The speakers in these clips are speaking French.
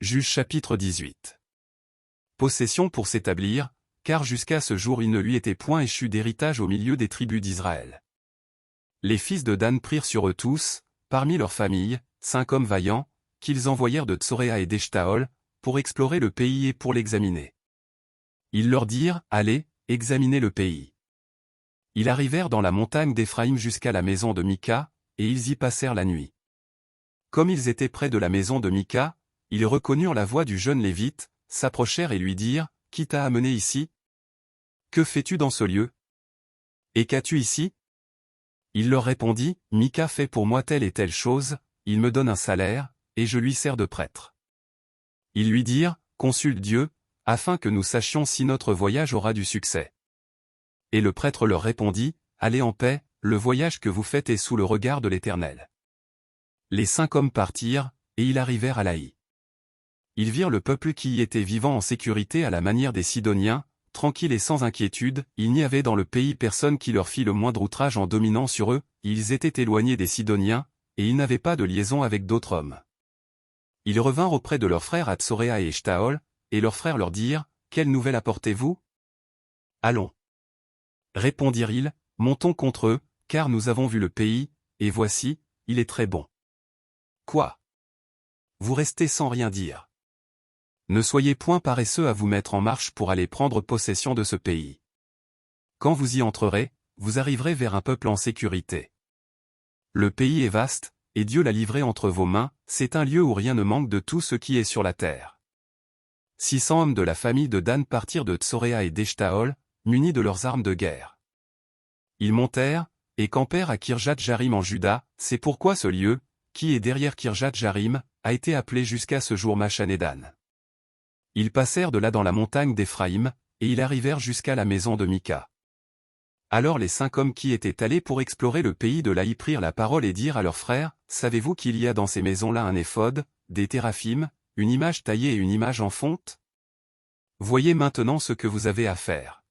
Juges chapitre 18. Possession pour s'établir, car jusqu'à ce jour il ne lui était point échu d'héritage au milieu des tribus d'Israël. Les fils de Dan prirent sur eux tous, parmi leurs familles, 5 hommes vaillants, qu'ils envoyèrent de Tsoréa et d'Eshtaol, pour explorer le pays et pour l'examiner. Ils leur dirent, allez, examinez le pays. Ils arrivèrent dans la montagne d'Éphraïm jusqu'à la maison de Mika, et ils y passèrent la nuit. Comme ils étaient près de la maison de Mika, ils reconnurent la voix du jeune Lévite, s'approchèrent et lui dirent, qui t'a amené ici? Que fais-tu dans ce lieu? Et qu'as-tu ici? Il leur répondit, Mika fait pour moi telle et telle chose, il me donne un salaire, et je lui sers de prêtre. Ils lui dirent, consulte Dieu, afin que nous sachions si notre voyage aura du succès. Et le prêtre leur répondit, allez en paix, le voyage que vous faites est sous le regard de l'Éternel. Les 5 hommes partirent, et ils arrivèrent à Laï. Ils virent le peuple qui y était vivant en sécurité à la manière des Sidoniens, tranquille et sans inquiétude, il n'y avait dans le pays personne qui leur fit le moindre outrage en dominant sur eux, ils étaient éloignés des Sidoniens, et ils n'avaient pas de liaison avec d'autres hommes. Ils revinrent auprès de leurs frères à Tsoréa et Eshtaol, et leurs frères leur dirent, quelle nouvelle apportez-vous? Allons. Répondirent-ils, montons contre eux, car nous avons vu le pays, et voici, il est très bon. Quoi? Vous restez sans rien dire. Ne soyez point paresseux à vous mettre en marche pour aller prendre possession de ce pays. Quand vous y entrerez, vous arriverez vers un peuple en sécurité. Le pays est vaste, et Dieu l'a livré entre vos mains, c'est un lieu où rien ne manque de tout ce qui est sur la terre. 600 hommes de la famille de Dan partirent de Tsoréa et d'Eshtaol, munis de leurs armes de guerre. Ils montèrent, et campèrent à Kirjat-Jarim en Juda, c'est pourquoi ce lieu, qui est derrière Kirjat-Jarim, a été appelé jusqu'à ce jour Machanédan. Ils passèrent de là dans la montagne d'Éphraïm, et ils arrivèrent jusqu'à la maison de Mika. Alors les 5 hommes qui étaient allés pour explorer le pays de Laï prirent la parole et dirent à leurs frères, savez-vous qu'il y a dans ces maisons-là un éphod, des téraphim, une image taillée et une image en fonte? Voyez maintenant ce que vous avez à faire.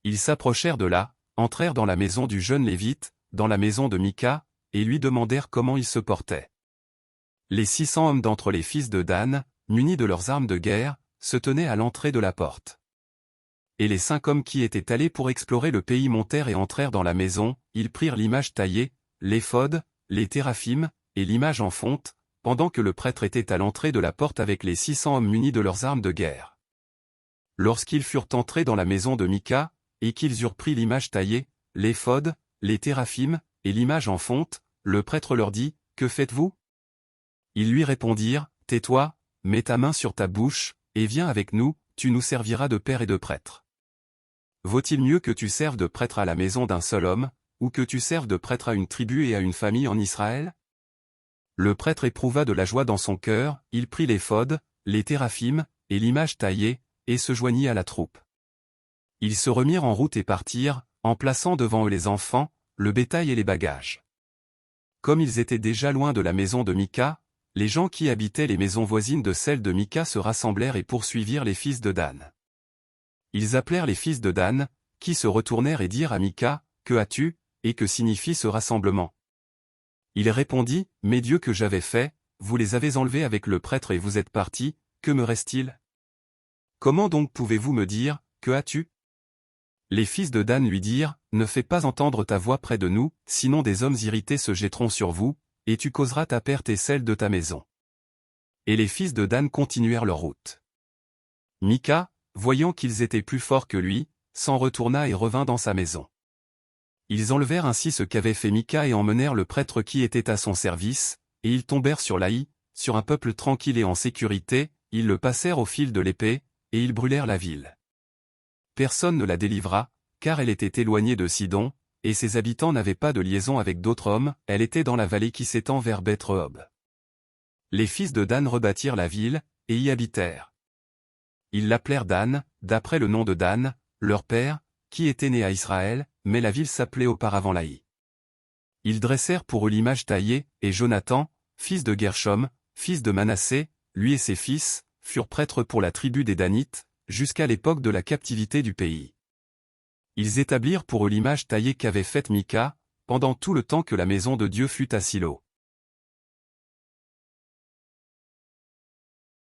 Ils s'approchèrent de là, entrèrent dans la maison du jeune Lévite, dans la maison de Mika, et lui demandèrent comment il se portait. Les 600 hommes d'entre les fils de Dan, munis de leurs armes de guerre, se tenaient à l'entrée de la porte. Et les 5 hommes qui étaient allés pour explorer le pays montèrent et entrèrent dans la maison, ils prirent l'image taillée, l'éphod, les téraphim, et l'image en fonte, pendant que le prêtre était à l'entrée de la porte avec les 600 hommes munis de leurs armes de guerre. Lorsqu'ils furent entrés dans la maison de Mika, et qu'ils eurent pris l'image taillée, l'éphod, les téraphim, et l'image en fonte, le prêtre leur dit, que faites-vous? Ils lui répondirent, tais-toi, mets ta main sur ta bouche, et viens avec nous, tu nous serviras de père et de prêtre. Vaut-il mieux que tu serves de prêtre à la maison d'un seul homme, ou que tu serves de prêtre à une tribu et à une famille en Israël? Le prêtre éprouva de la joie dans son cœur, il prit l'éphod, les téraphim, et l'image taillée, et se joignit à la troupe. Ils se remirent en route et partirent, en plaçant devant eux les enfants, le bétail et les bagages. Comme ils étaient déjà loin de la maison de Mika, les gens qui habitaient les maisons voisines de celle de Mika se rassemblèrent et poursuivirent les fils de Dan. Ils appelèrent les fils de Dan, qui se retournèrent et dirent à Mika, que as-tu, et que signifie ce rassemblement? Il répondit, mes dieux que j'avais faits, vous les avez enlevés avec le prêtre et vous êtes partis, que me reste-t-il? Comment donc pouvez-vous me dire, que as-tu? Les fils de Dan lui dirent, ne fais pas entendre ta voix près de nous, sinon des hommes irrités se jetteront sur vous, et tu causeras ta perte et celle de ta maison. Et les fils de Dan continuèrent leur route. Mika, voyant qu'ils étaient plus forts que lui, s'en retourna et revint dans sa maison. Ils enlevèrent ainsi ce qu'avait fait Mika et emmenèrent le prêtre qui était à son service, et ils tombèrent sur Laï, sur un peuple tranquille et en sécurité, ils le passèrent au fil de l'épée, et ils brûlèrent la ville. Personne ne la délivra, car elle était éloignée de Sidon, et ses habitants n'avaient pas de liaison avec d'autres hommes, elle était dans la vallée qui s'étend vers Beth-Rehob. Les fils de Dan rebâtirent la ville, et y habitèrent. Ils l'appelèrent Dan, d'après le nom de Dan, leur père, qui était né à Israël, mais la ville s'appelait auparavant Laï. Ils dressèrent pour eux l'image taillée, et Jonathan, fils de Gershom, fils de Manassé, lui et ses fils, furent prêtres pour la tribu des Danites, jusqu'à l'époque de la captivité du pays. Ils établirent pour eux l'image taillée qu'avait faite Mika, pendant tout le temps que la maison de Dieu fut à Silo.